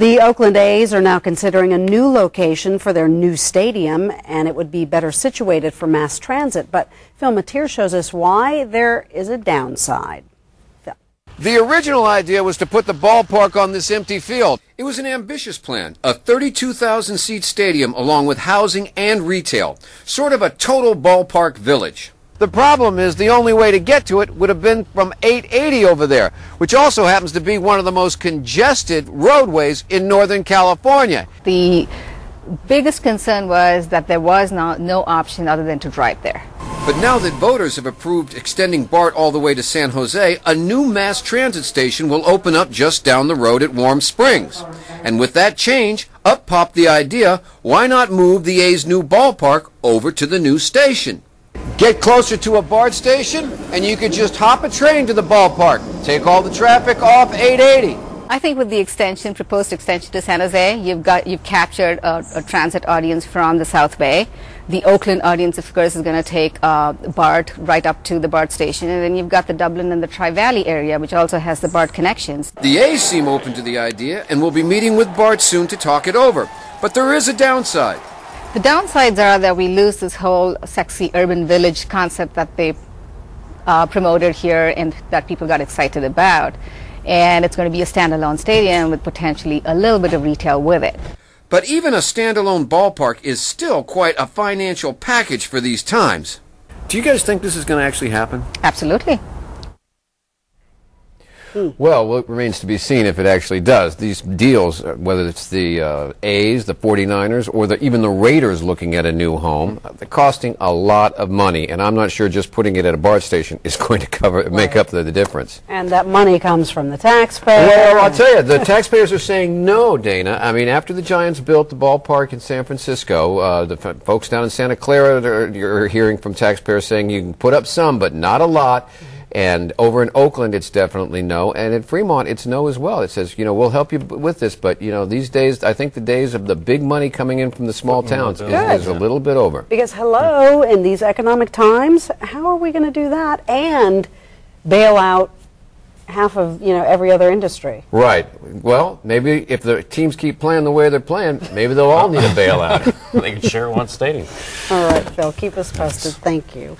The Oakland A's are now considering a new location for their new stadium, and it would be better situated for mass transit. But Phil Mateer shows us why there is a downside. Phil. The original idea was to put the ballpark on this empty field. It was an ambitious plan, a 32,000-seat stadium along with housing and retail, sort of a total ballpark village. The problem is the only way to get to it would have been from 880 over there, which also happens to be one of the most congested roadways in Northern California. The biggest concern was that there was no option other than to drive there. But now that voters have approved extending BART all the way to San Jose, a new mass transit station will open up just down the road at Warm Springs. And with that change, up popped the idea, why not move the A's new ballpark over to the new station? Get closer to a BART station, and you could just hop a train to the ballpark. Take all the traffic off 880. I think with the proposed extension to San Jose, you've captured a transit audience from the South Bay. The Oakland audience, of course, is going to take BART right up to the BART station, and then you've got the Dublin and the Tri-Valley area, which also has the BART connections. The A's seem open to the idea, and will be meeting with BART soon to talk it over. But there is a downside. The downsides are that we lose this whole sexy urban village concept that they promoted here and that people got excited about. And it's going to be a standalone stadium with potentially a little bit of retail with it. But even a standalone ballpark is still quite a financial package for these times. Do you guys think this is going to actually happen? Absolutely. Well, it remains to be seen if it actually does. These deals, whether it's the A's, the 49ers, or even the Raiders looking at a new home, they're costing a lot of money, and I'm not sure just putting it at a BART station is going to make up the difference. And that money comes from the taxpayer. Well, I'll tell you, the taxpayers are saying no, Dana. I mean, after the Giants built the ballpark in San Francisco, the folks down in Santa Clara, you're hearing from taxpayers saying you can put up some, but not a lot. And over in Oakland, it's definitely no. And in Fremont, it's no as well. It says, we'll help you with this. But, these days, I think the days of the big money coming in from the small towns is a little bit over. Because, hello, in these economic times, how are we going to do that and bail out half of, every other industry? Right. Well, maybe if the teams keep playing the way they're playing, maybe they'll all need a bailout. They can share one stadium. All right, Phil, keep us posted. Thank you.